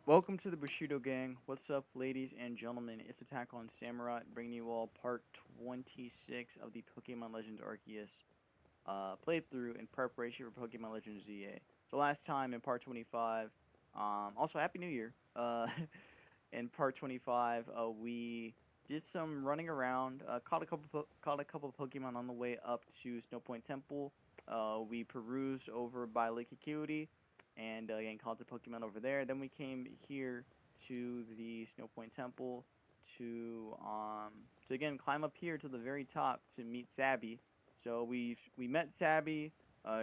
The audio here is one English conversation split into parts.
Welcome to the Bushido Gang. What's up, ladies and gentlemen? It's AttackonSamurott, bringing you all part 26 of the Pokemon Legends Arceus playthrough in preparation for Pokemon Legends ZA. So last time in part 25, also Happy New Year. In part 25, we did some running around, caught a couple Pokemon on the way up to Snow Point Temple. We perused over by Lake Acuity and again caught the Pokemon over there. Then we came here to the Snow Point Temple to again climb up here to the very top to meet Sabby. So we met Sabby.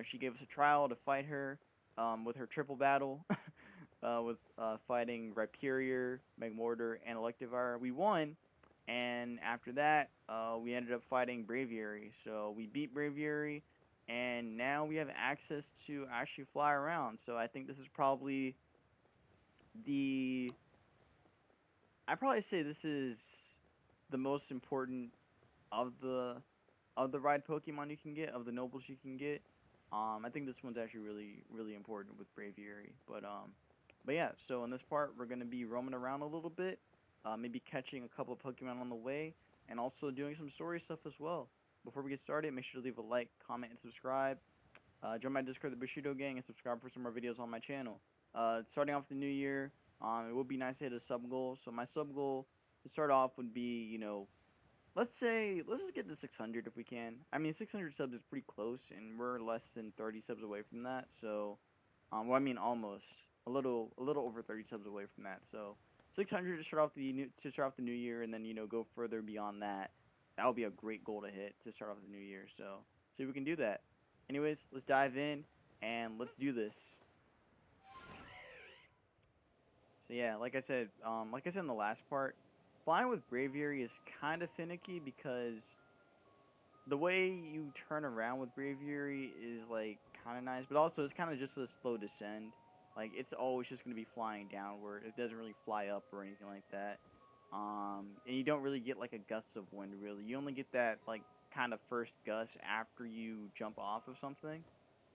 She gave us a trial to fight her with her triple battle with fighting Rhyperior, Magmortar, and Electivire. We won, and after that, we ended up fighting Braviary. So we beat Braviary, and now we have access to actually fly around. So I think this is probably the. I probably say this is the most important of the ride Pokemon you can get, of the nobles you can get. I think this one's actually really important with Braviary, but yeah. So in this part, we're gonna be roaming around a little bit, maybe catching a couple of Pokemon on the way, and also doing some story stuff as well. Before we get started, make sure to leave a like, comment, and subscribe. Join my Discord, the Bushido Gang, and subscribe for some more videos on my channel. Starting off the new year, it would be nice to hit a sub goal. So my sub goal to start off would be, let's just get to 600 if we can. I mean, 600 subs is pretty close, and we're less than 30 subs away from that. So, well, I mean, almost a little over 30 subs away from that. So, 600 to start off the new year, and then go further beyond that. That would be a great goal to hit to start off the new year. So, see if we can do that. Anyways, let's dive in and let's do this. So yeah, like I said in the last part, flying with Braviary is kind of finicky because the way you turn around with Braviary is like kind of nice, but also it's kind of just a slow descend. Like it's always just gonna be flying downward. It doesn't really fly up or anything like that. And you don't really get like a gust of wind. Really, you only get that like kind of first gust after you jump off of something.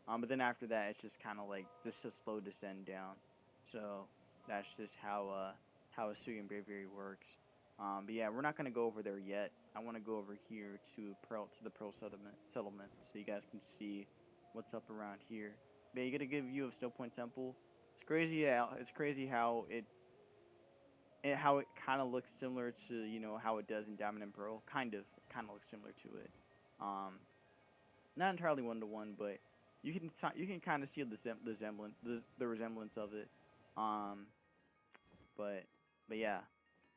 But then after that, it's just kind of like just a slow descend down. So that's just how a Suian Braviary works. But yeah, we're not gonna go over there yet. I want to go over here to the Pearl settlement, so you guys can see what's up around here. But you get a good view of Snow Point Temple. It's crazy. Yeah, it's crazy how it kind of looks similar to how it does in Diamond and Pearl. Kind of looks similar to it. Not entirely one to one, but you can kind of see the resemblance of it. Um, but yeah.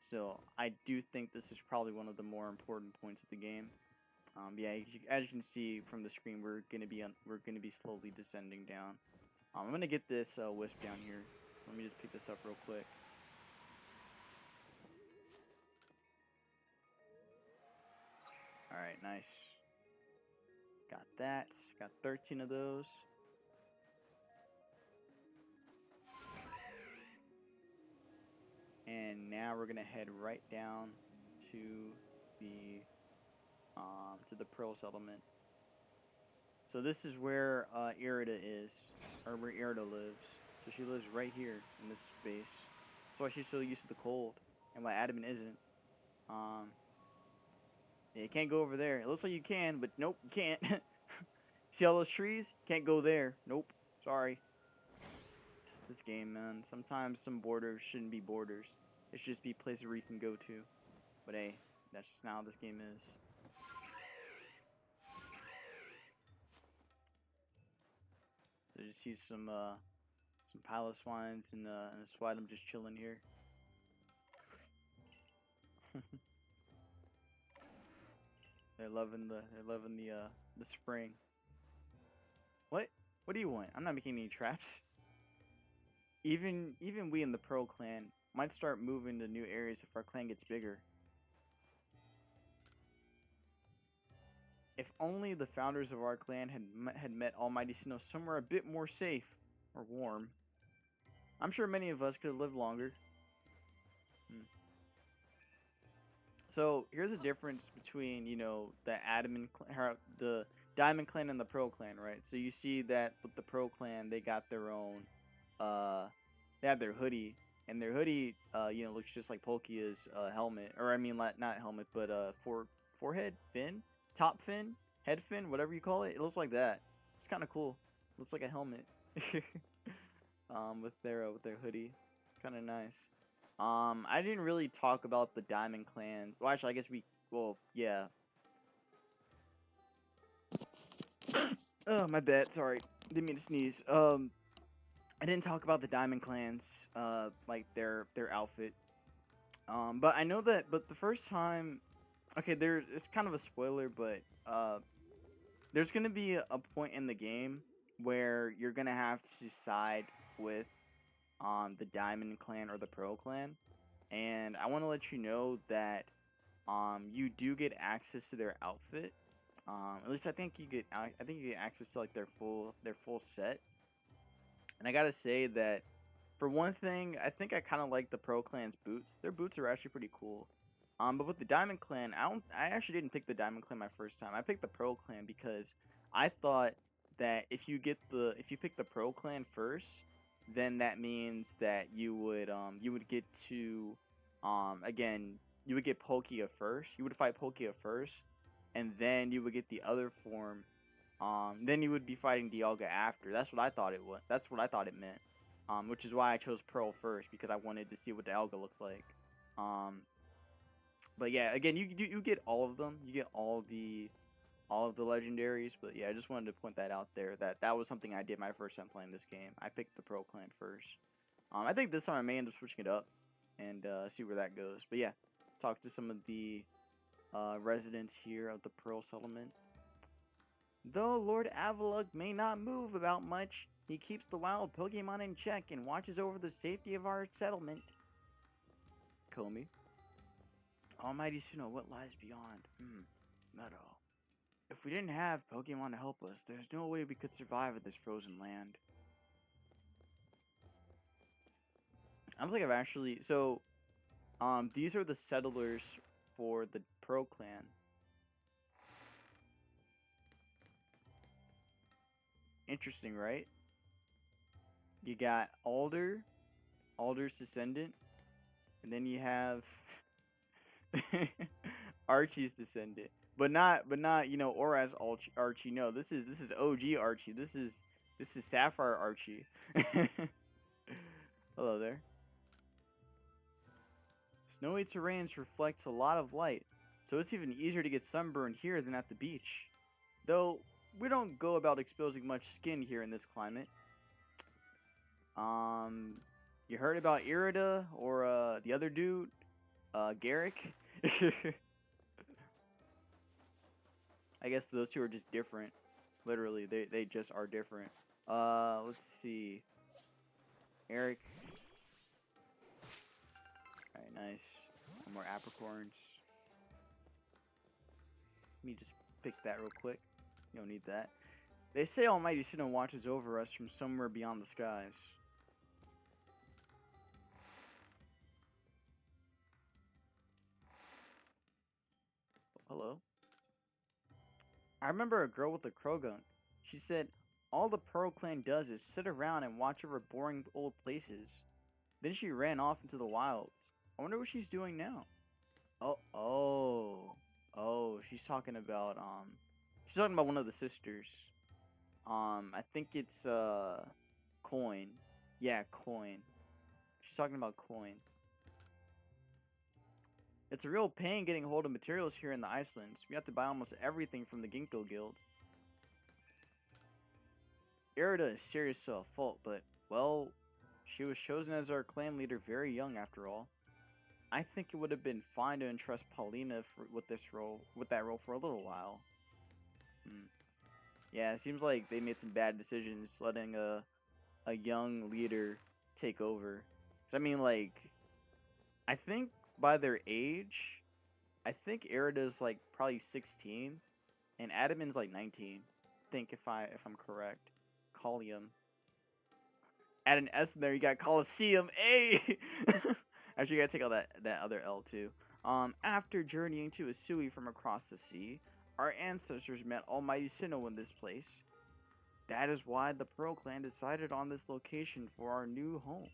So I do think this is probably one of the more important points of the game. Yeah, as you can see from the screen, we're gonna be slowly descending down. I'm gonna get this wisp down here. Let me just pick this up real quick. All right, nice. Got that. Got 13 of those. And now we're gonna head right down to the Pearl settlement. So this is where Irida is, or where Irida lives. So she lives right here in this space. That's why she's so used to the cold, and why Adamant isn't. Yeah, you can't go over there. It looks like you can, but nope, you can't. See all those trees? Can't go there. Nope. Sorry. This game, man. Sometimes some borders shouldn't be borders. It should just be places where you can go to. But hey, that's just not how this game is. So you see some Piloswines and a Swidem just chilling here. They're loving the spring. What? What do you want? I'm not making any traps. Even we in the Pearl clan might start moving to new areas if our clan gets bigger. If only the founders of our clan had met Almighty Sinnoh somewhere a bit more safe or warm. I'm sure many of us could have lived longer. So here's a difference between the Diamond clan and the Pearl clan, right? So you see that with the Pearl clan, they got their own, they have their hoodie, and their hoodie, you know, looks just like Palkia's helmet, or I mean, not helmet, but forehead fin, top fin, head fin, whatever you call it. It looks like that. It's kind of cool. Looks like a helmet. With their hoodie, kind of nice. I didn't really talk about the Diamond Clans. Well, actually, I guess well, yeah. Oh, my bad. Sorry, didn't mean to sneeze. I didn't talk about the Diamond Clans, like their outfit. But I know that. But the first time, okay, it's kind of a spoiler, but there's gonna be a point in the game where you're gonna have to side with the Diamond Clan or the Pearl Clan, and I want to let you know that you do get access to their outfit. At least I think you get access to like their full set. And I gotta say that for one thing, I think I kind of like the Pearl Clan's boots. Their boots are actually pretty cool. But with the Diamond Clan, I actually didn't pick the Diamond Clan my first time. I picked the Pearl Clan because I thought that if you pick the Pearl Clan first, then that means that you would get to again, you would get Palkia first. You would fight Palkia first, and then you would get the other form. Then you would be fighting Dialga after. That's what I thought it was. That's what I thought it meant. Which is why I chose Pearl first, because I wanted to see what Dialga looked like. But yeah, again, you get all of them. You get all of the legendaries. But yeah, I just wanted to point that out there. That was something I did my first time playing this game. I picked the Pearl Clan first. I think this time I may end up switching it up and see where that goes. But yeah, talk to some of the residents here of the Pearl Settlement. Though Lord Avalugg may not move about much, he keeps the wild Pokemon in check and watches over the safety of our settlement. Comey. Almighty Sinnoh, what lies beyond? Meadow. If we didn't have Pokemon to help us, there's no way we could survive in this frozen land. I don't think I've actually... So, these are the settlers for the Pearl Clan. Interesting, right? You got Alder's descendant, and then you have Archie's descendant, but not you know, Auraz Archie. No, this is OG Archie. This is Sapphire Archie. Hello there. Snowy terrains reflects a lot of light, so it's even easier to get sunburned here than at the beach. Though we don't go about exposing much skin here in this climate. You heard about Irida or the other dude, Garrick? I guess those two are just different. Literally, they just are different. Let's see. Eric. Alright, nice. One more apricorns. Let me just pick that real quick. You don't need that. They say Almighty Sinnoh watches over us from somewhere beyond the skies. Hello? I remember a girl with a Krogunk. She said, all the Pearl Clan does is sit around and watch over boring old places. Then she ran off into the wilds. I wonder what she's doing now. Oh, she's talking about one of the sisters. I think it's Coin. Yeah, Coin. She's talking about Coin. It's a real pain getting hold of materials here in the Icelands. We have to buy almost everything from the Ginkgo Guild. Irida is serious to a fault, but, well, she was chosen as our clan leader very young after all. I think it would have been fine to entrust Paulina with that role for a little while. Yeah, it seems like they made some bad decisions letting a young leader take over. 'Cause I mean, like, I think by their age, I think Irida's like probably 16, and Adaman's like 19. I think if I'm correct. Collium. Add an S in there, you got Coliseum. Hey. Actually, you gotta take all that other L too. After journeying to Asui from across the sea, our ancestors met Almighty Sinnoh in this place. That is why the Pearl Clan decided on this location for our new home.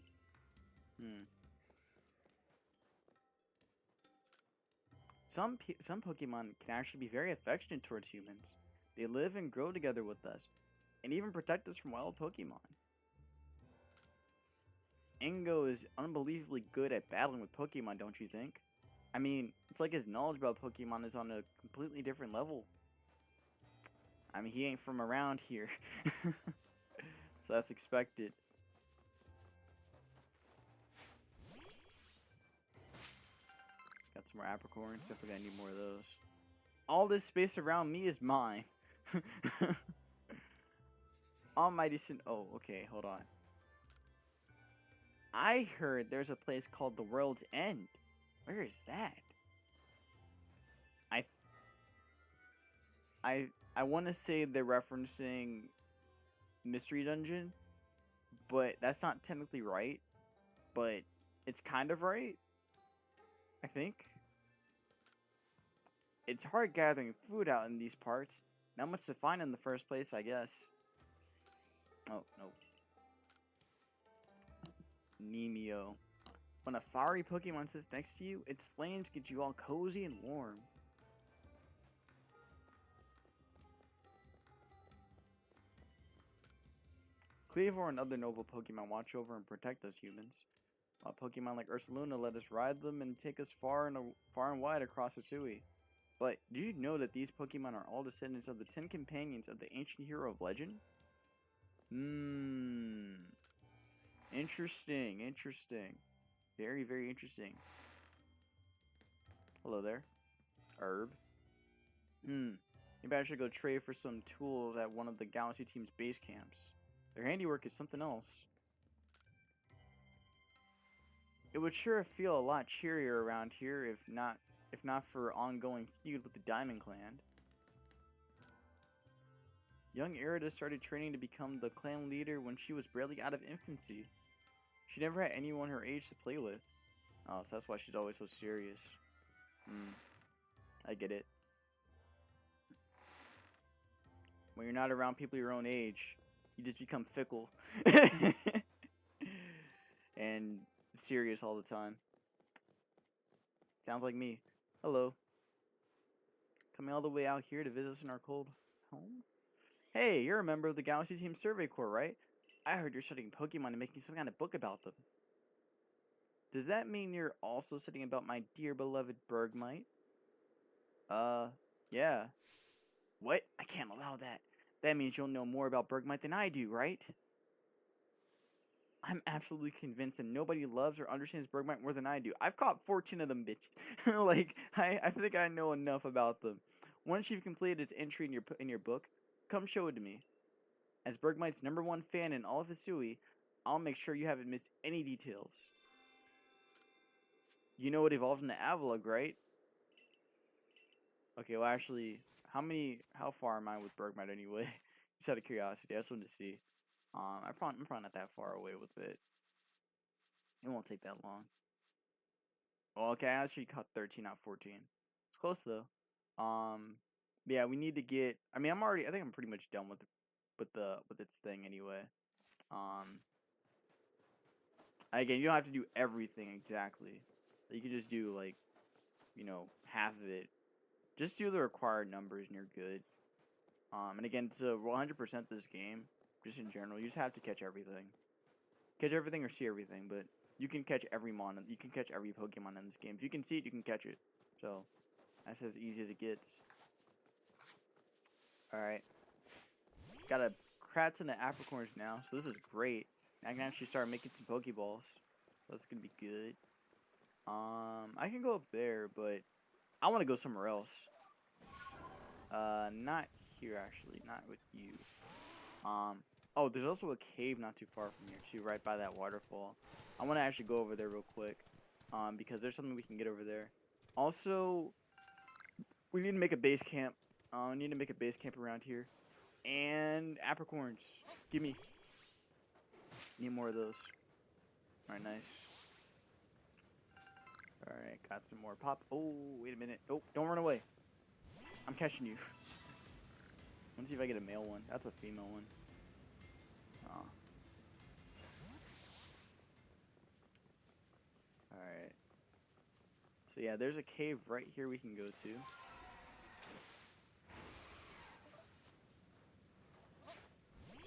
some Pokemon can actually be very affectionate towards humans. They live and grow together with us, and even protect us from wild Pokemon. Ingo is unbelievably good at battling with Pokemon, don't you think? I mean, it's like his knowledge about Pokemon is on a completely different level. I mean, he ain't from around here. So that's expected. Got some more apricorns. Definitely I need more of those. All this space around me is mine. Almighty Sin. Oh, okay, hold on. I heard there's a place called the World's End. Where is that? I want to say they're referencing Mystery Dungeon, but that's not technically right. But it's kind of right, I think. It's hard gathering food out in these parts. Not much to find in the first place, I guess. Oh, no. Nemio. When a fiery Pokemon sits next to you, its flames get you all cozy and warm. Cleavor and other noble Pokemon watch over and protect us humans. While Pokemon like Ursaluna let us ride them and take us far and wide across Hisui. But did you know that these Pokemon are all descendants of the 10 companions of the ancient hero of legend? Interesting, interesting. Very, very interesting. Hello there. Herb. Maybe I should go trade for some tools at one of the Galaxy team's base camps. Their handiwork is something else. It would sure feel a lot cheerier around here if not for ongoing feud with the Diamond Clan. Young Irida started training to become the clan leader when she was barely out of infancy. She never had anyone her age to play with. Oh, so that's why she's always so serious. I get it. When you're not around people your own age, you just become fickle. And serious all the time. Sounds like me. Hello. Coming all the way out here to visit us in our cold home? Hey, you're a member of the Galaxy Team Survey Corps, right? I heard you're studying Pokemon and making some kind of book about them. Does that mean you're also studying about my dear beloved Bergmite? Yeah. What? I can't allow that. That means you'll know more about Bergmite than I do, right? I'm absolutely convinced that nobody loves or understands Bergmite more than I do. I've caught 14 of them, bitch. Like, I think I know enough about them. Once you've completed its entry in your book, come show it to me. As Bergmite's #1 fan in all of Hisui, I'll make sure you haven't missed any details. You know it evolved into Avalugg, right? Okay, well actually, how far am I with Bergmite anyway? Just out of curiosity, I just wanted to see. I'm probably not that far away with it. It won't take that long. Well, okay, I actually caught 13, not 14. It's close though. Yeah, we need to get. I mean, I think I'm pretty much done with its thing anyway. Again, you don't have to do everything exactly. You can just do like, half of it. Just do the required numbers and you're good. And again, to 100% this game, just in general, you just have to catch everything. Catch everything or see everything, but you can catch every you can catch every Pokemon in this game. If you can see it, you can catch it. So, that's as easy as it gets. Alright. Got a crap ton of apricorns now, so this is great. I can actually start making some Pokeballs. That's gonna be good. I can go up there, but I want to go somewhere else. Not here actually, not with you. Oh, there's also a cave not too far from here too, right by that waterfall. I want to actually go over there real quick, because there's something we can get over there. Also, we need to make a base camp. We need to make a base camp around here. And apricorns, give me. Need more of those. Alright, nice. Alright, got some more pop. Oh, wait a minute. Oh, don't run away. I'm catching you. Let's see if I get a male one. That's a female one. Oh. Alright. So yeah, there's a cave right here we can go to. See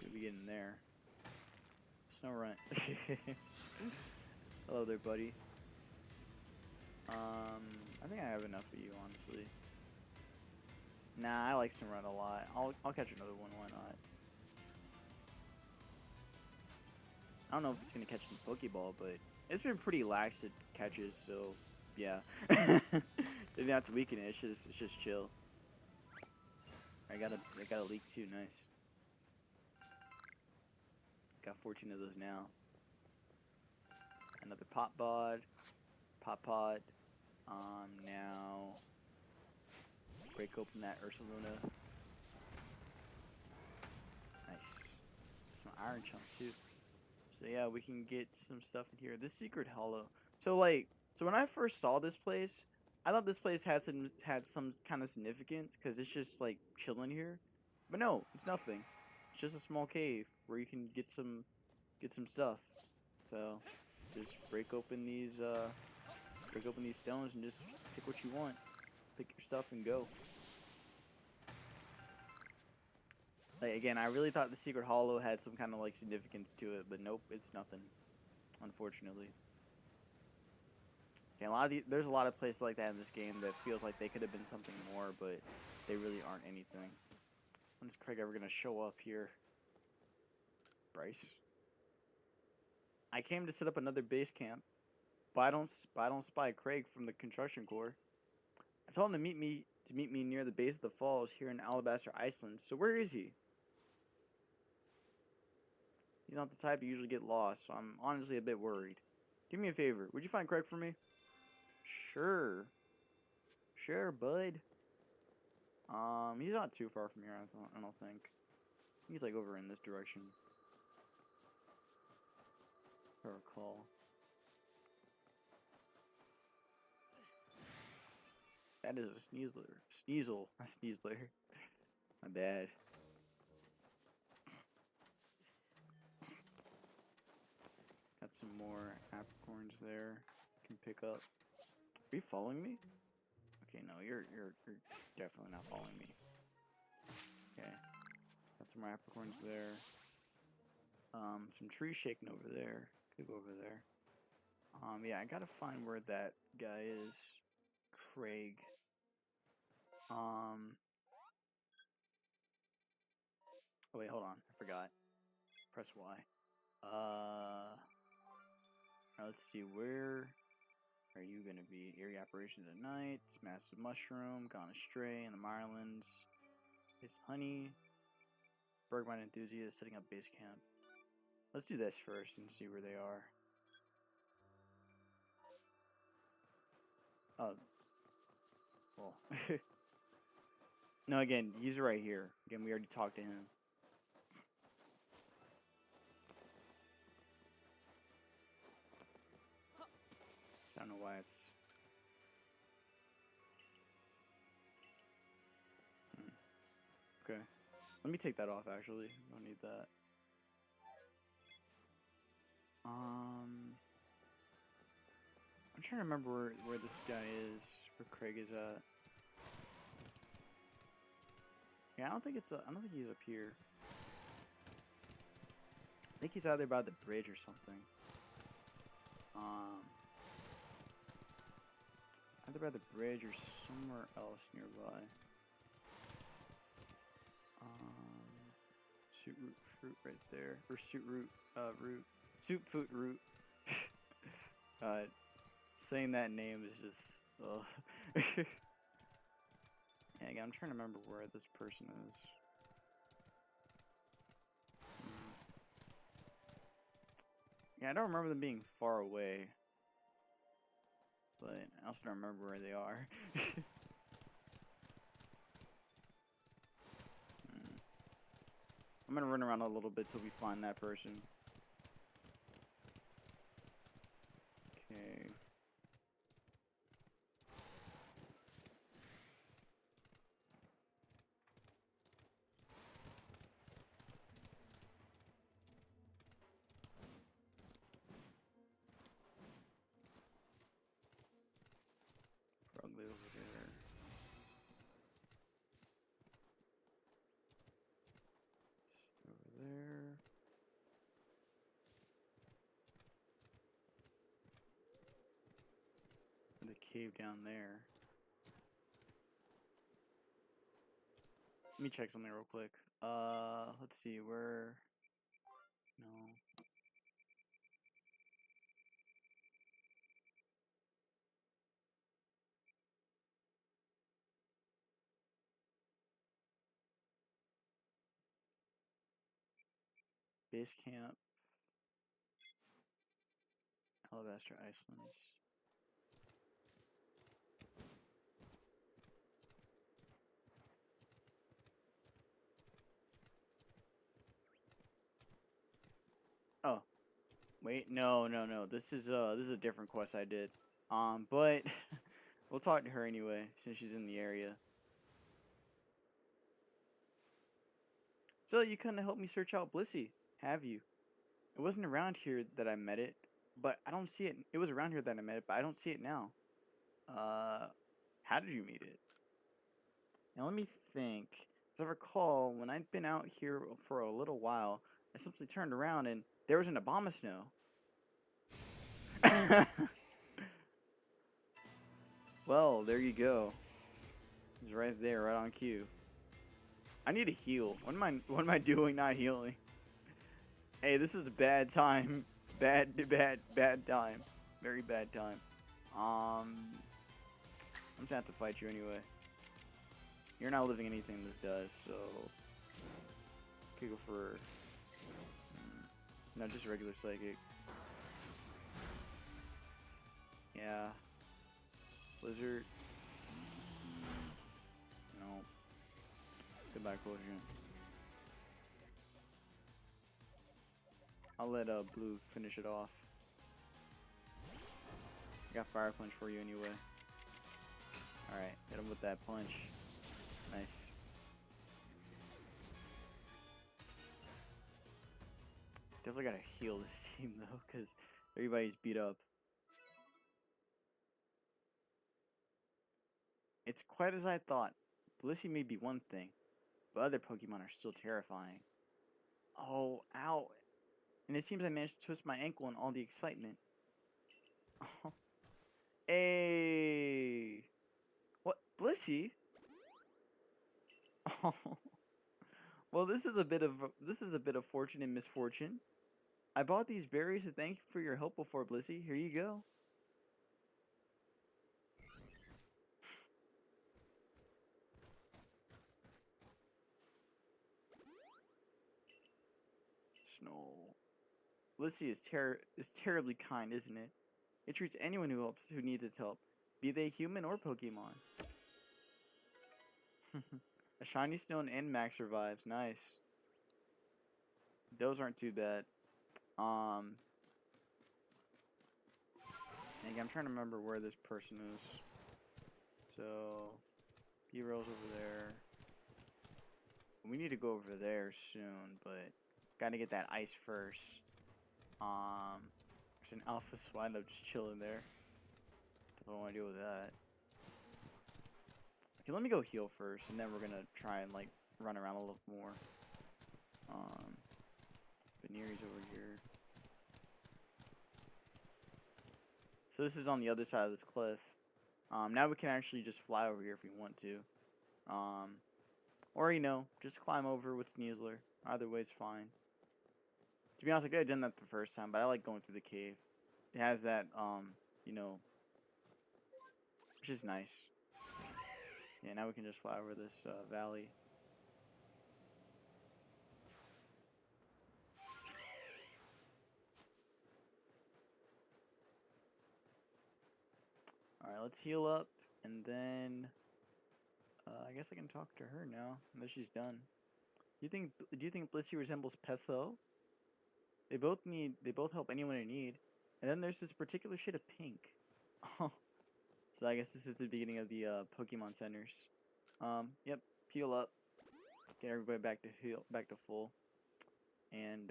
what we get in there. Snow run. Hello there, buddy. I think I have enough of you, honestly. Nah, I like Samurott a lot. I'll catch another one. Why not? I don't know if it's gonna catch the Pokeball, but it's been pretty lax at catches, so yeah. Didn't have to weaken it. It's just chill. I got a leak too. Nice. Got 14 of those now. Another Pop Pod. Now break open that Ursaluna. Nice. Some Iron Chunk too. So yeah, we can get some stuff in here. This secret hollow. So when I first saw this place, I thought this place had some kind of significance because it's just like chilling here. But no, it's nothing. It's just a small cave where you can get some stuff. So just break open these stones and just pick what you want. Pick your stuff and go. Like, again, I really thought the secret hollow had some kind of like significance to it, but nope, it's nothing, unfortunately. Okay, there's a lot of places like that in this game that feels like they could have been something more, but they really aren't anything. When is Craig ever gonna show up here? Bryce. I came to set up another base camp, but I don't spy Craig from the construction corps. I told him to meet me near the base of the falls here in Alabaster, Iceland. So where is he? He's not the type to usually get lost, so I'm honestly a bit worried. Do me a favor. Would you find Craig for me? Sure. Sure, bud. He's not too far from here, I don't think. He's like over in this direction. If I recall. That is a Sneasler. Sneasel. A Sneasler. My bad. Got some more apricorns there. Can pick up. Are you following me? Okay, no, you're definitely not following me. Okay. Got some more apricorns there. Some trees shaking over there. Could go over there. Yeah, I gotta find where that guy is. Craig. Oh wait, hold on. I forgot. Press Y. Now let's see, where are you gonna be? Eerie Operations at Night, Massive Mushroom, Gone Astray in the Marlands. Is Honey. Bergmine Enthusiast setting up base camp. Let's do this first and see where they are. Oh. Well. No, again, he's right here. Again, we already talked to him. I don't know why it's... Okay. Let me take that off, actually. I don't need that. I'm trying to remember where this guy is, where Craig is at. Yeah, I don't think he's up here. I think he's either by the bridge or something. Either by the bridge or somewhere else nearby. Suit root fruit right there, or suit root root, suit foot root. Saying that name is just. Yeah, again, I'm trying to remember where this person is. Yeah, I don't remember them being far away, but I also don't remember where they are. I'm gonna run around a little bit till we find that person. Okay. cave down there. Let me check something real quick. Let's see, where... No. Base camp. Alabaster Islands. Oh. Wait, no. This is a different quest I did. But we'll talk to her anyway, since she's in the area. So you couldn't help me search out Blissey, have you? It wasn't around here that I met it, but I don't see it. It was around here that I met it, but I don't see it now. How did you meet it? Now let me think. As I recall, when I'd been out here for a little while, I simply turned around and there was an Abomasnow. Well, there you go. It's right there, right on cue. I need to heal. What am I doing not healing? Hey, this is a bad time. Bad time. Very bad time. I'm just gonna have to fight you anyway. You're not living anything this does, so could go for no, just regular psychic. Yeah. Blizzard. No. Goodbye, Quotient. I'll let Blue finish it off. I got Fire Punch for you anyway. Alright, hit him with that punch. Nice. Definitely gotta heal this team though, because everybody's beat up. It's quite as I thought. Blissey may be one thing, but other Pokemon are still terrifying. Oh, ow. And it seems I managed to twist my ankle in all the excitement. Oh. Hey. What? Blissey? Oh. Well, this is a bit of fortune and misfortune. I bought these berries to thank you for your help before, Blissey. Here you go. Snow. Blissey is terribly kind, isn't it? It treats anyone who needs its help, be they human or Pokemon. A shiny stone and max revives. Nice. Those aren't too bad. I'm trying to remember where this person is. So, Hero's over there. We need to go over there soon, but gotta get that ice first. There's an Alpha Swinub just chilling there. Don't want to deal with that. Okay, let me go heal first, and then we're gonna try and like run around a little more. Veneer's over here. So this is on the other side of this cliff. Now we can actually just fly over here if we want to. Or, you know, just climb over with Sneasler. Either way's fine. To be honest, I could have done that the first time, but I like going through the cave. It has that, you know, which is nice. Yeah, now we can just fly over this valley. Alright, let's heal up, and then I guess I can talk to her now, unless she's done. Do you think Blissey resembles Peso? They both help anyone in need. And then there's this particular shade of pink. Oh. So I guess this is the beginning of the Pokemon centers. Yep, heal up. Get everybody back to full. And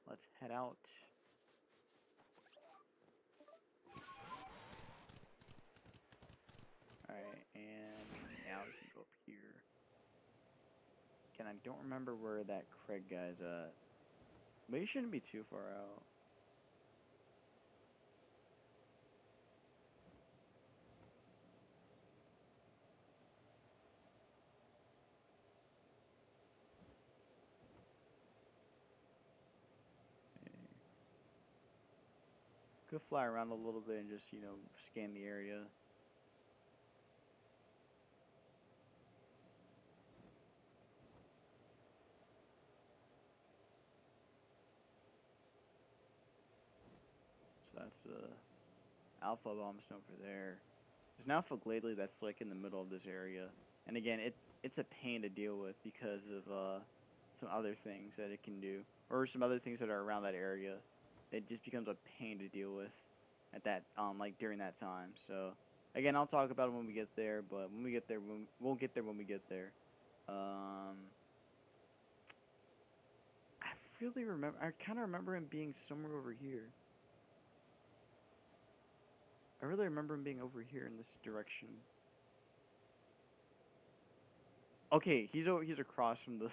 let's head out. Alright, and now we can go up here. Again, I don't remember where that Craig guy's at. But he shouldn't be too far out. Could fly around a little bit and just, you know, scan the area. So that's Alpha Bomb Stone over there. There's an Alpha Gladely that's like in the middle of this area. And again, it's a pain to deal with because of some other things that it can do. Or some other things that are around that area. It just becomes a pain to deal with at that like during that time. So again, I'll talk about it when we get there, but when we get there, we'll get there when we get there. I really remember, I kind of remember him being somewhere over here. I really remember him being over here in this direction. Okay, he's across from the.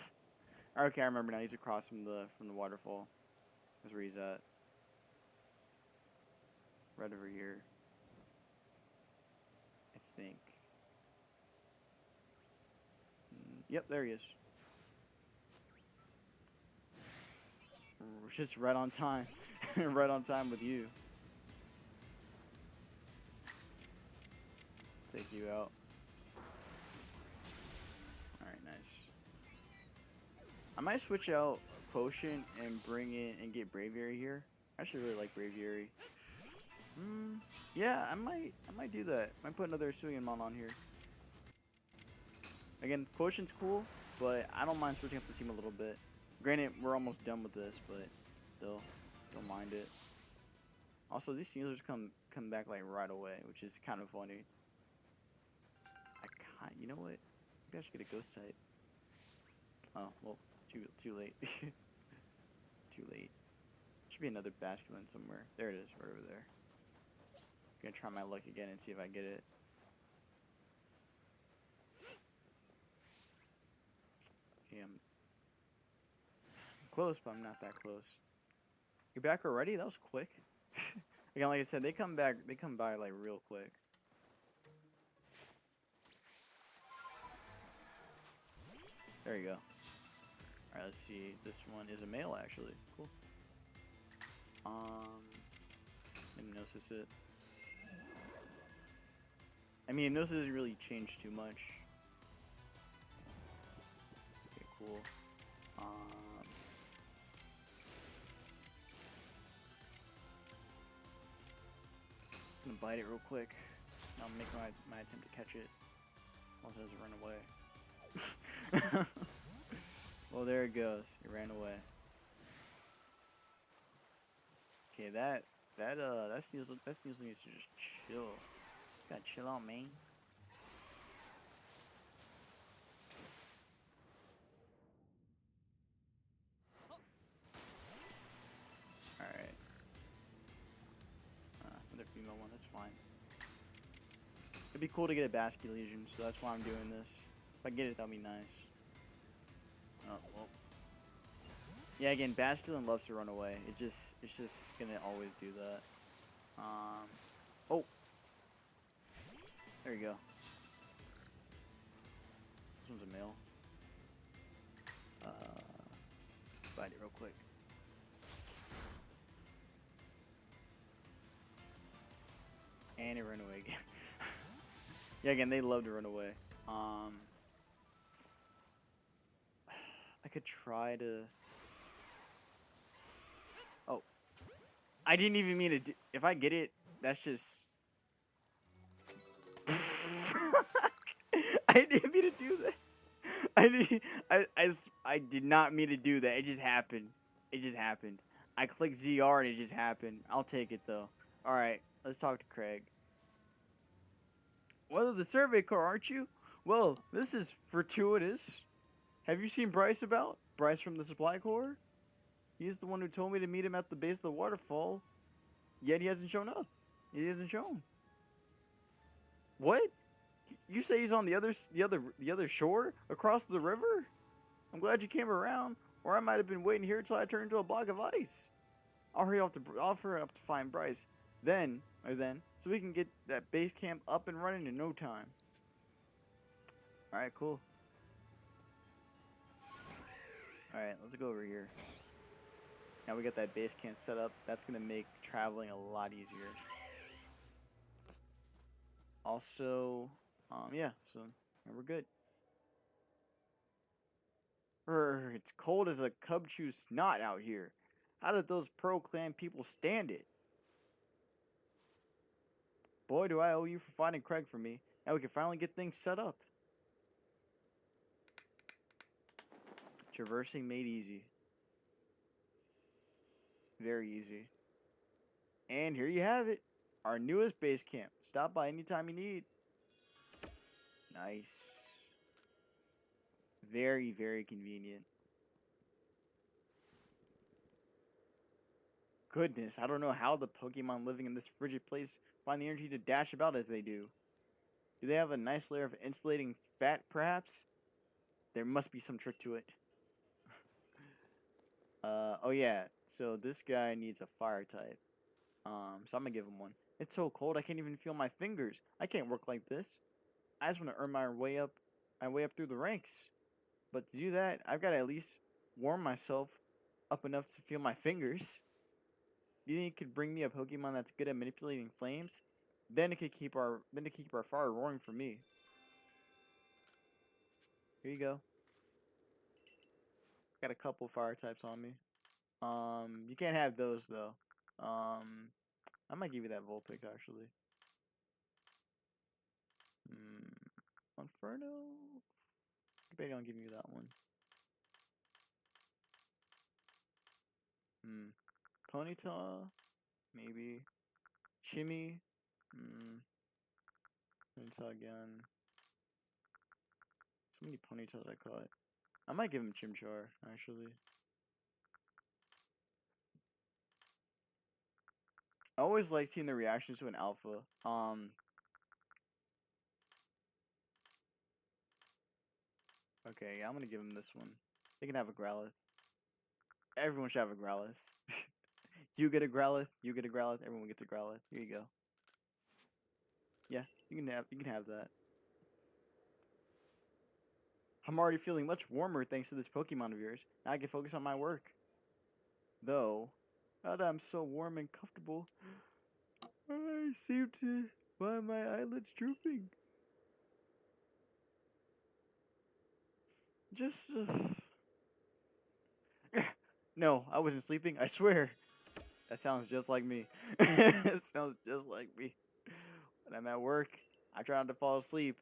Okay, I remember now. He's across from the waterfall. That's where he's at. Right over here. I think. Yep, there he is. Just right on time. Right on time with you. Take you out. Alright, nice. I might switch out Quotient and bring in and get Braviary here. I actually really like Braviary. Yeah, I might do that. Might put another Suigenmon on here. Again, Quotient's cool, but I don't mind switching up the team a little bit. Granted, we're almost done with this, but still, don't mind it. Also, these Steelers come back like right away, which is kind of funny. You know what? Maybe I should get a Ghost type. Oh, well, too late. Too late. Should be another Basculin somewhere. There it is, right over there. Gonna try my luck again and see if I get it. Okay, I'm close, but I'm not that close. You're back already? That was quick. Again, like I said, they come by like real quick. There you go. Alright, let's see. This one is a male, actually. Cool. Hypnosis it. I mean, Hypnosis doesn't really change too much. Okay, cool. Just gonna bite it real quick. I'll make my attempt to catch it. Also doesn't run away. Well, there it goes. It ran away. Okay, that Sneasel needs to just chill. Gotta chill out, man. Alright. Another female one, that's fine. It'd be cool to get a Basculegion, so that's why I'm doing this. If I get it, that'll be nice. Oh, well. Yeah, again, Basculin loves to run away. It's just gonna always do that. Oh. There you go. This one's a male. Bite it real quick. And it ran away again. Yeah, again, they love to run away. I could try to... Oh. I didn't even mean to do... If I get it, that's just... I didn't mean to do that. I did not mean to do that. It just happened. It just happened. I clicked ZR and it just happened. I'll take it, though. Alright, let's talk to Craig. Well, the survey car, aren't you? Well, this is fortuitous. Have you seen Bryce about? Bryce from the Supply Corps? He's the one who told me to meet him at the base of the waterfall. Yet he hasn't shown up. He hasn't shown. What? You say he's on the other shore across the river? I'm glad you came around, or I might have been waiting here until I turned into a block of ice. I'll hurry up to find Bryce. Then, so we can get that base camp up and running in no time. Alright, cool. Alright, let's go over here. Now we got that base camp set up. That's gonna make traveling a lot easier. Also, yeah, so we're good. It's cold as a cub chew snot out here. How did those Pearl Clan people stand it? Boy, do I owe you for finding Craig for me. Now we can finally get things set up. Traversing made easy. Very easy. And here you have it. Our newest base camp. Stop by anytime you need. Nice. Very, very convenient. Goodness, I don't know how the Pokemon living in this frigid place find the energy to dash about as they do. Do they have a nice layer of insulating fat, perhaps? There must be some trick to it. Oh yeah, so this guy needs a fire type. So I'm gonna give him one. It's so cold I can't even feel my fingers. I can't work like this. I just want to earn my way up through the ranks. But to do that, I've got to at least warm myself up enough to feel my fingers. Do you think you could bring me a Pokemon that's good at manipulating flames? Then it could keep our fire roaring for me. Here you go. Got a couple fire types on me. You can't have those though. I might give you that Vulpix actually. Inferno. Maybe I'll give you that one. Ponyta, maybe. Shimmy. Ponyta again. So many Ponytas I caught. I might give him Chimchar, actually. I always like seeing the reactions to an alpha. Okay, yeah, I'm gonna give him this one. They can have a Growlithe. Everyone should have a Growlithe. You get a Growlithe, you get a Growlithe, everyone gets a Growlithe. Here you go. Yeah, you can have that. I'm already feeling much warmer thanks to this Pokemon of yours. Now I can focus on my work. Though, now that I'm so warm and comfortable, I seem to find my eyelids drooping. Just, no, I wasn't sleeping, I swear. That sounds just like me. It sounds just like me. When I'm at work, I try not to fall asleep.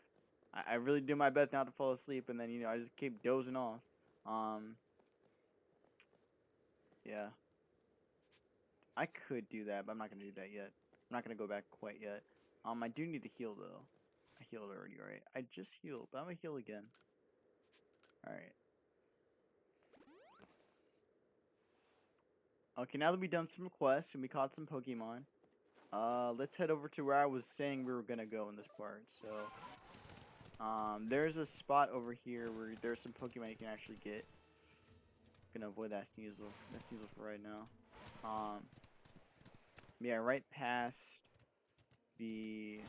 I really do my best not to fall asleep, and then, I just keep dozing off. Yeah. I could do that, but I'm not going to do that yet. I'm not going to go back quite yet. I do need to heal, though. I healed already, right? I just healed, but I'm going to heal again. Alright. Okay, now that we've done some quests and we caught some Pokemon, let's head over to where I was saying we were going to go in this part. So, there's a spot over here where there's some Pokemon you can actually get. Gonna avoid that Sneasel. That Sneasel for right now. Yeah, right past the,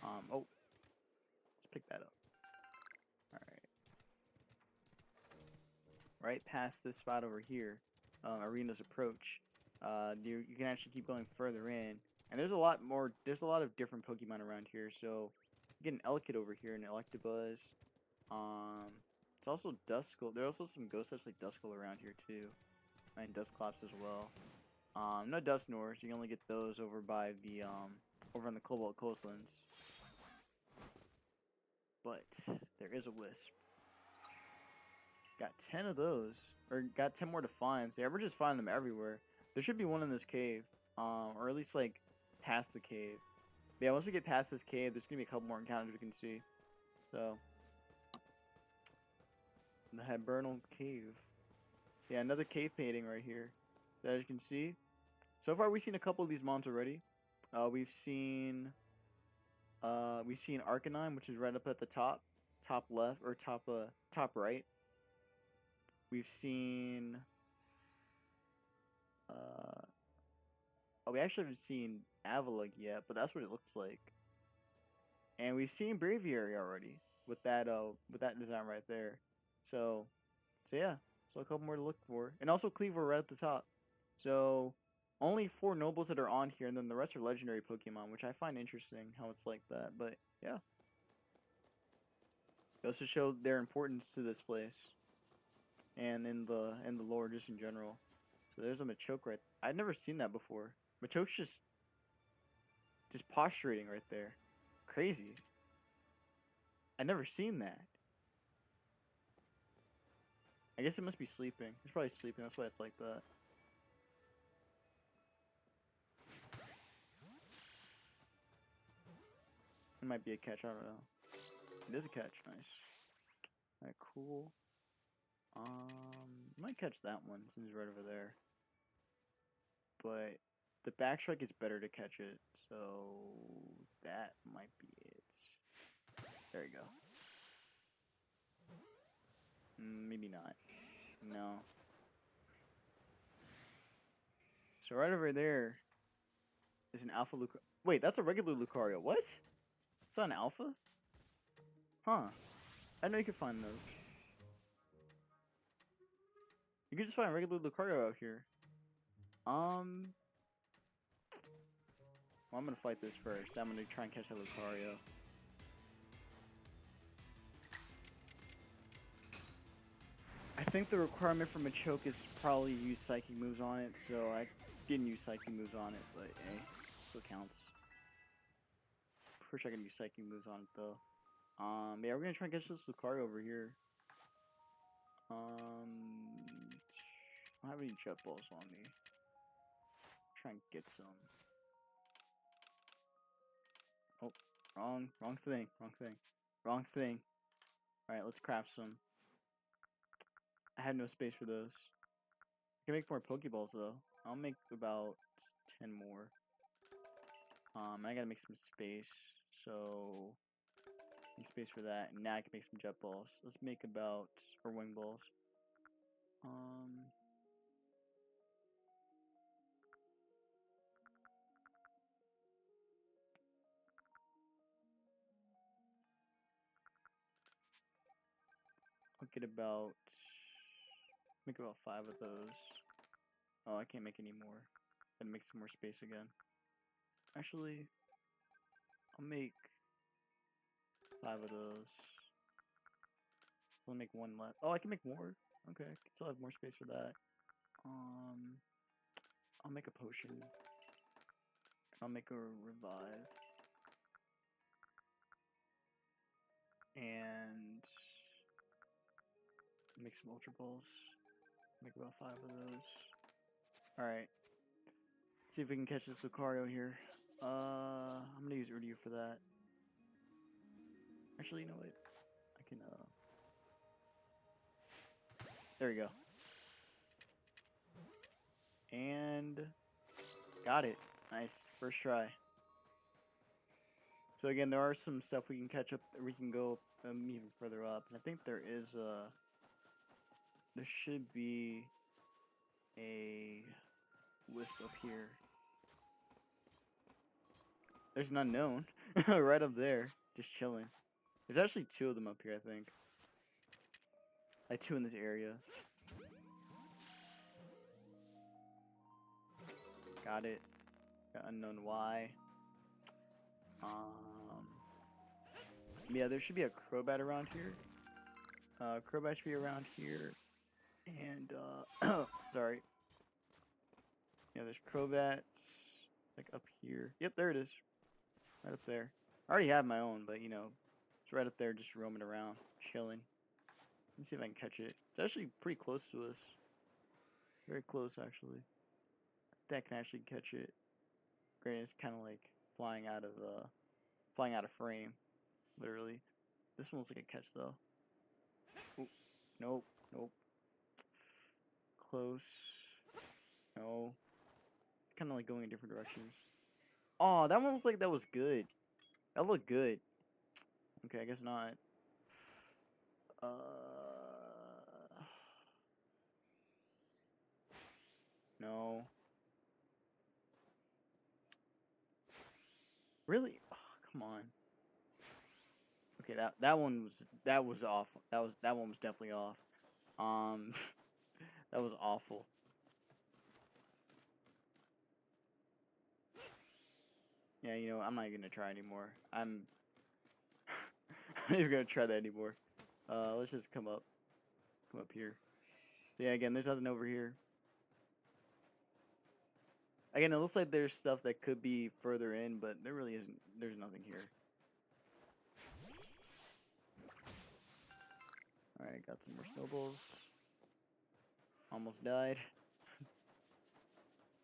oh, let's pick that up. Alright. Right past this spot over here, Arena's Approach, you can actually keep going further in. And there's a lot of different Pokemon around here, so you get an Elekid over here, an Electabuzz. It's also Duskull. There are also some ghost types like Duskull around here too. And Dusclops as well. No Dusknors. You can only get those over by the over on the Cobalt Coastlands. But there is a Wisp. Got 10 of those, or got 10 more to find. So yeah, we're just finding them everywhere. There should be one in this cave, or at least like past the cave. But yeah, once we get past this cave, there's gonna be a couple more encounters we can see. So the Hibernal Cave. Yeah, another cave painting right here. So as you can see, so far we've seen a couple of these mons already. We've seen Arcanine, which is right up at the top left, or top right. We've seen we actually haven't seen Avalugg yet, but that's what it looks like. And we've seen Braviary already with that design right there. So yeah. So a couple more to look for. And also Cleaver right at the top. So only 4 nobles that are on here, and then the rest are legendary Pokemon, which I find interesting how it's like that. But yeah. It also showed their importance to this place. And in the lore just in general. So there's a Machoke right. I'd never seen that before. Machoke's just posturating right there. Crazy. I'd never seen that. I guess it must be sleeping. It's probably sleeping. That's why it's like that. It might be a catch. I don't know. It is a catch. Nice. Alright, cool. Might catch that one since it's right over there. But the backstrike is better to catch it, so that might be it. There you go. Maybe not. No. So right over there is an alpha Lucario. Wait, that's a regular Lucario. What? It's not an alpha? Huh. I know you could find those. You could just find a regular Lucario out here. Well, I'm gonna fight this first. I'm gonna try and catch that Lucario. I think the requirement for Machoke is probably use Psychic moves on it, so I didn't use Psychic moves on it, but hey, still counts. Pretty sure I can use Psychic moves on it though. Yeah, we're gonna try and catch this Lucario over here. I don't have any jet balls on me. Try and get some. Oh, wrong thing. Alright, let's craft some. I had no space for those. I can make more Pokeballs though. I'll make about 10 more. I gotta make some space. So, need space for that. And now I can make some jet balls. Let's make about, or wing balls. I'll get about, make about 5 of those. Oh, I can't make any more. Gotta make some more space again. Actually, I'll make 5 of those. I'll make 1 left. Oh, I can make more. Okay, I can still have more space for that. I'll make a potion. I'll make a revive. And make some Ultra Balls. Make about 5 of those. Alright. See if we can catch this Lucario here. I'm gonna use Udyr for that. Actually, you know what? I can, there we go. And got it. Nice. First try. So again, there are some stuff we can catch up. We can go even further up. And I think there should be a wisp up here. There's an unknown right up there, just chilling. There's actually 2 of them up here, I think. Like 2 in this area. Got it. Got unknown Y. Yeah, there should be a Crobat around here. Crobat should be around here. And, sorry. Yeah, there's Crobats, like, up here. Yep, there it is. Right up there. I already have my own, but, you know, it's right up there just roaming around, chilling. Let's see if I can catch it. It's actually pretty close to us. Very close, actually. I think I can actually catch it. Granted, it's kind of like flying out of frame, literally. This one looks like a catch, though. Ooh, nope. Close. No. Kind of like going in different directions. Oh, that one looked like that was good. That looked good. Okay, I guess not. No. Really? Oh, come on. Okay, that one was off. That one was definitely off. That was awful. Yeah, you know, I'm not even gonna try anymore. I'm not even gonna try that anymore. Let's just come up here. So yeah, again, there's nothing over here. Again, it looks like there's stuff that could be further in, but there really isn't. There's nothing here. Alright, got some more snowballs. Almost died.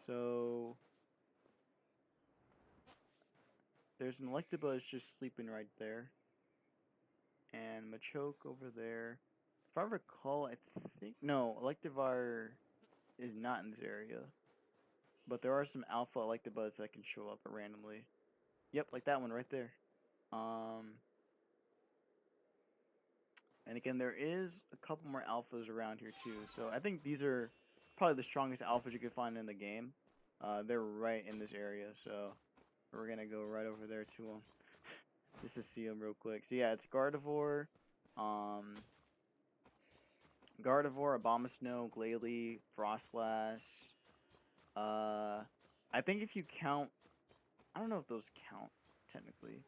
So there's an Electabuzz just sleeping right there. And Machoke over there. If I recall, I think... No, Electivire is not in this area. But there are some Alpha Electabuzz that can show up randomly. Yep, like that one right there. And again, there is a couple more Alphas around here too. So I think these are probably the strongest Alphas you can find in the game. They're right in this area, so we're going to go right over there to them. Just to see them real quick. So yeah, it's Gardevoir, Abomasnow, Glalie, Frostlass. I think if you count, I don't know if those count technically.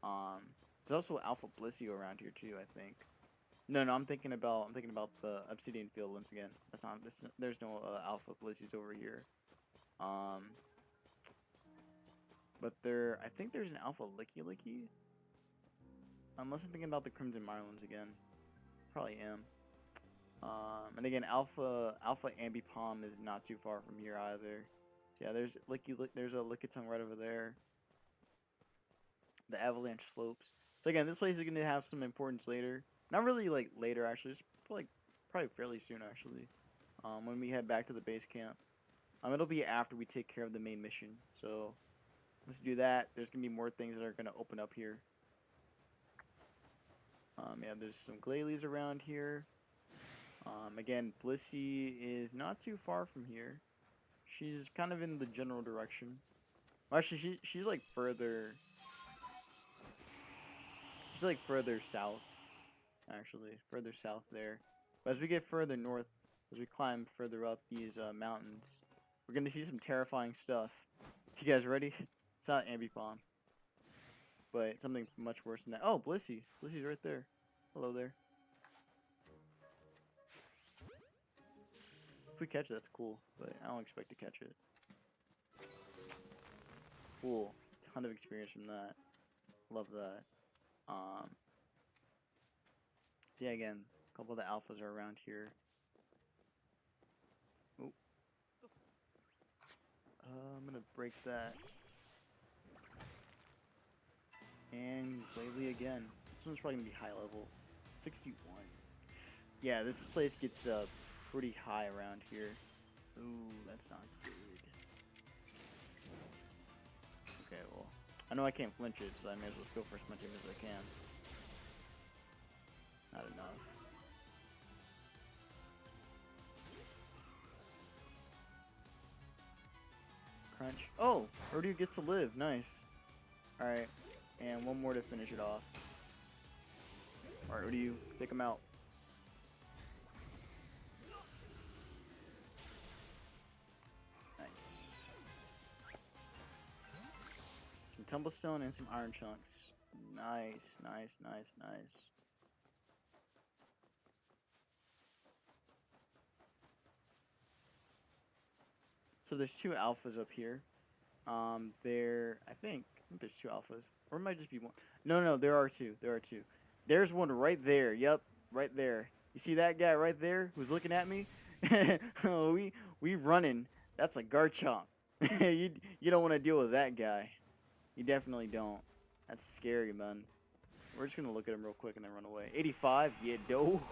There's also Alpha Blissey around here too, I think. No, I'm thinking about the Obsidian Field once again. That's not this. There's no Alpha Blissey's over here. But I think there's an Alpha Licky. Unless I'm thinking about the Crimson Marlins again. Probably am. And again, Alpha Ambipom is not too far from here either. So yeah, there's a Lickitung right over there. The Avalanche Slopes. So again, this place is going to have some importance later. Not really like later actually. It's probably fairly soon actually. When we head back to the base camp. It'll be after we take care of the main mission. So let's do that. There's going to be more things that are going to open up here. Yeah, there's some Glalies around here. Again, Blissey is not too far from here. She's kind of in the general direction. Well, actually, she's like further. She's like further south. Actually, further south there. But as we get further north, as we climb further up these mountains, we're gonna see some terrifying stuff. You guys ready? It's not Ambipom, but something much worse than that. Oh, Blissey. Blissey's right there. Hello there. If we catch it, that's cool, but I don't expect to catch it. Cool. Ton of experience from that. Love that. So yeah, again, a couple of the alphas are around here. Oh. I'm gonna break that. And Glalie again. This one's probably gonna be high level. 61. Yeah, this place gets pretty high around here. Ooh, that's not good. Okay, well, I know I can't flinch it, so I may as well go for as much of it as I can. Not enough. Crunch. Oh, Rodeo gets to live. Nice. Alright, and one more to finish it off. Alright, Rodeo, take him out. Tumblestone and some iron chunks. Nice. So there's two alphas up here. I think there's two alphas. Or it might just be one. No, there are two. There's one right there. Yep, right there. You see that guy right there who's looking at me? Oh, we running. That's a Garchomp. You don't want to deal with that guy. You definitely don't. That's scary, man. We're just gonna look at him real quick and then run away. 85, yeah, dope.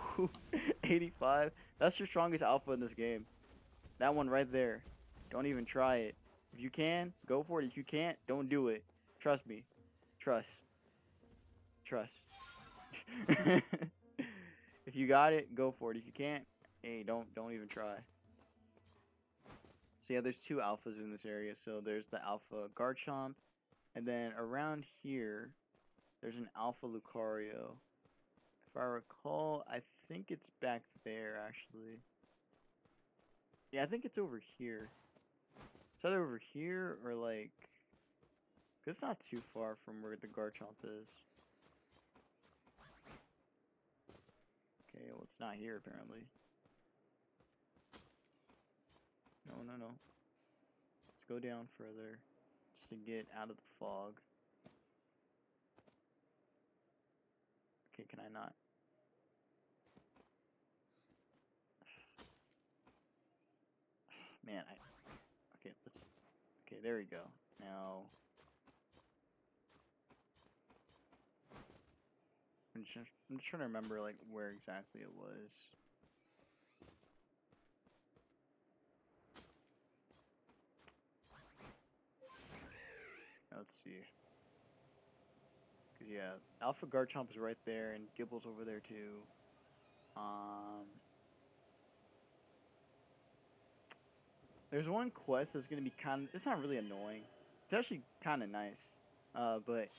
85. That's your strongest alpha in this game. That one right there. Don't even try it. If you can, go for it. If you can't, don't do it. Trust me. Trust. If you got it, go for it. If you can't, hey, don't even try. So yeah, there's two alphas in this area. So there's the alpha Garchomp. And then around here, there's an Alpha Lucario. If I recall, I think it's back there, actually. Yeah, I think it's over here. It's either over here or like... It's not too far from where the Garchomp is. Okay, well it's not here apparently. No, no, no. Let's go down further just to get out of the fog. Okay, can I not? Man, okay, okay, there we go. Now I'm just trying to remember like where exactly it was. Let's see. Cause yeah, Alpha Garchomp is right there, and Gibble's over there too. There's one quest that's gonna be it's not really annoying. It's actually kind of nice. But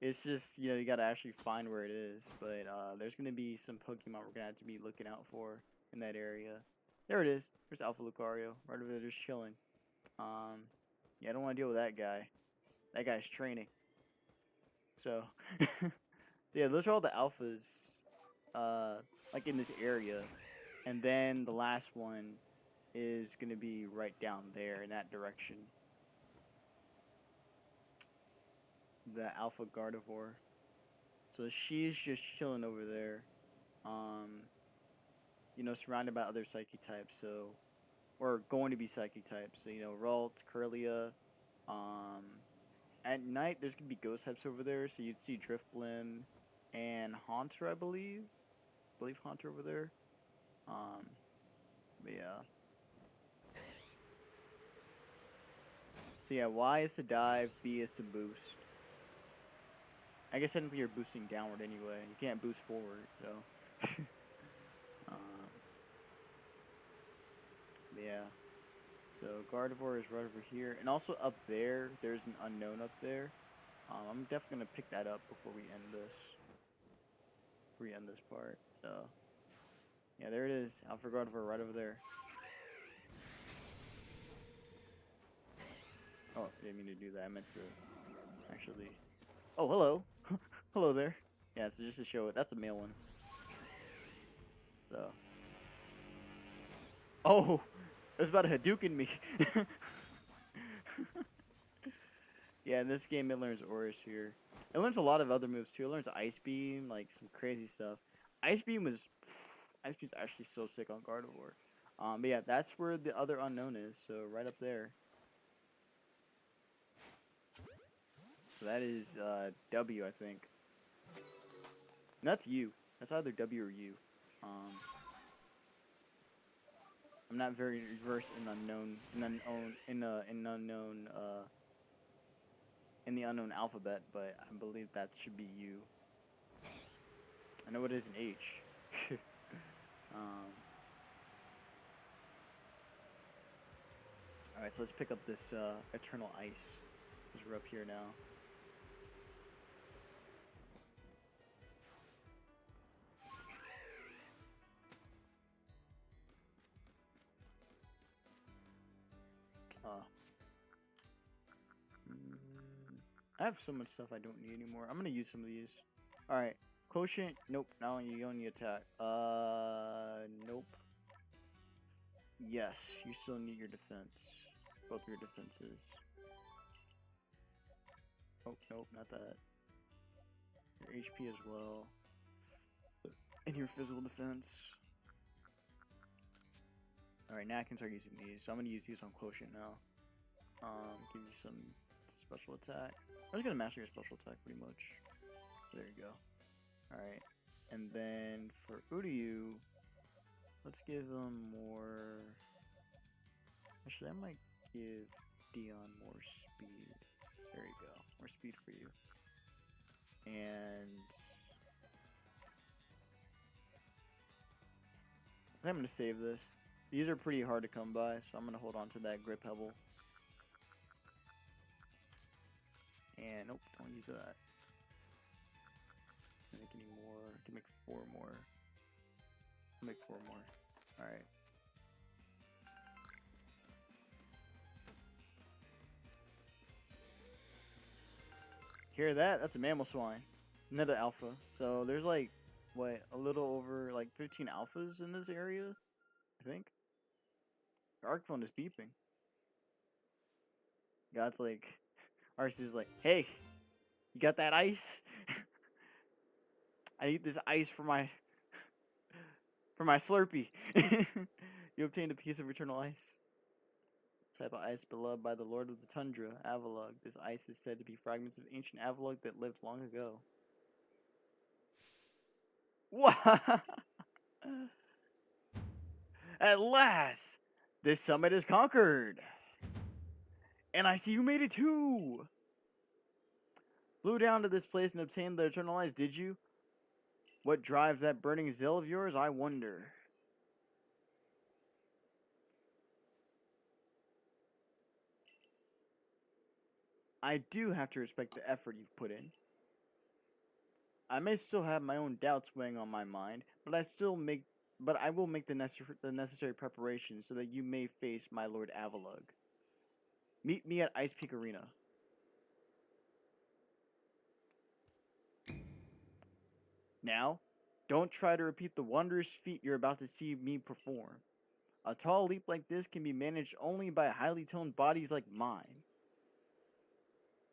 it's just, you know, you gotta actually find where it is. But there's gonna be some Pokemon we're gonna have to be looking out for in that area. There it is. There's Alpha Lucario right over there, just chilling. Yeah, I don't want to deal with that guy. That guy's training. So, yeah, those are all the alphas, like in this area, and then the last one is gonna be right down there in that direction. The Alpha Gardevoir. So she's just chilling over there, you know, surrounded by other Psychic types. So, or going to be Psychic types. So you know, Ralt, Kirlia. At night there's gonna be Ghost types over there. So you'd see Drifblim and Haunter, I believe. Haunter over there. But yeah. So yeah, Y is to dive, B is to boost. I guess technically you're boosting downward anyway. You can't boost forward, so. Yeah. So Gardevoir is right over here, and also up there, there's an unknown up there. I'm definitely gonna pick that up before we end this. Part. So. Yeah, there it is. Alpha Gardevoir right over there. Oh, I didn't mean to do that. I meant to actually. Oh, hello. Hello there. Yeah, so just to show it, that's a male one. So. Oh, it was about to Hadouken me. Yeah, in this game it learns Aura Sphere. It learns a lot of other moves too. It learns Ice Beam, like some crazy stuff. Ice Beam's actually so sick on Gardevoir. But yeah, that's where the other unknown is. So right up there. So that is W, I think. And that's U. That's either W or U. I'm not very versed in in the unknown alphabet, but I believe that should be U. I know it is an H. Alright, so let's pick up this Eternal Ice, because we're up here now. I have so much stuff I don't need anymore. I'm gonna use some of these. Alright. Quotient, nope. Now you only attack. Nope. Yes, you still need your defense. Both your defenses. Oh, nope, not that. Your HP as well. And your physical defense. Alright, now I can start using these. So I'm gonna use these on Quotient now. Give you some special attack. I'm just gonna master your special attack pretty much. There you go. Alright. And then for Udiyu, let's give him more. Actually, I might give Dion more speed. There you go. More speed for you. And I'm gonna save this. These are pretty hard to come by, so I'm gonna hold on to that Grip Pebble. And nope, don't use that. Can make any more? Can make 4 more. Make 4 more. All right. Hear that? That's a mammal swine. Another alpha. So there's like, what, a little over like 15 alphas in this area, I think. The arc phone is beeping. God's like, Arceus is like, hey, you got that ice? I need this ice for my Slurpee. You obtained a piece of eternal ice. Type of ice beloved by the Lord of the Tundra, Avalugg. This ice is said to be fragments of ancient Avalugg that lived long ago. What? At last, this summit is conquered. And I see you made it too. Flew down to this place and obtained the eternal ice, did you? What drives that burning zeal of yours, I wonder. I do have to respect the effort you've put in. I may still have my own doubts weighing on my mind, but I will make the necessary preparations so that you may face my Lord Avalugg. Meet me at Ice Peak Arena. Now, don't try to repeat the wondrous feat you're about to see me perform. A tall leap like this can be managed only by highly toned bodies like mine.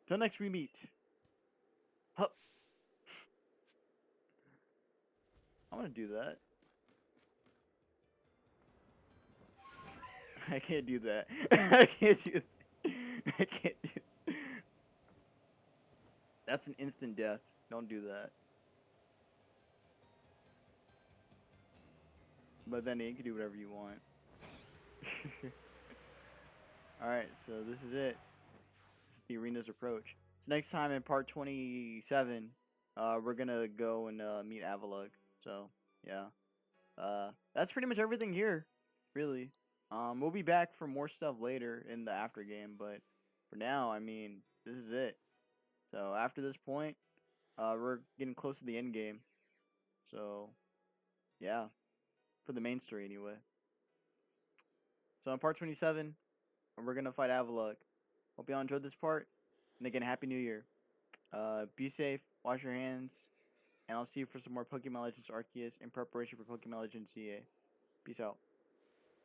Till next we meet. Hup. I want to do that. I can't do that. I can't do that. I can't do that. That's an instant death. Don't do that. But then you can do whatever you want. Alright, so this is it. This is the arena's approach. So next time in part 27, we're gonna go and meet Avalugg. So, yeah. That's pretty much everything here, really. We'll be back for more stuff later in the after game, but for now, I mean, this is it. So after this point, we're getting close to the end game. So, yeah, for the main story anyway. So in part 27, we're gonna fight Avalugg. Hope y'all enjoyed this part, and again, Happy New Year. Be safe, wash your hands, and I'll see you for some more Pokemon Legends Arceus in preparation for Pokemon Legends CA. Peace out.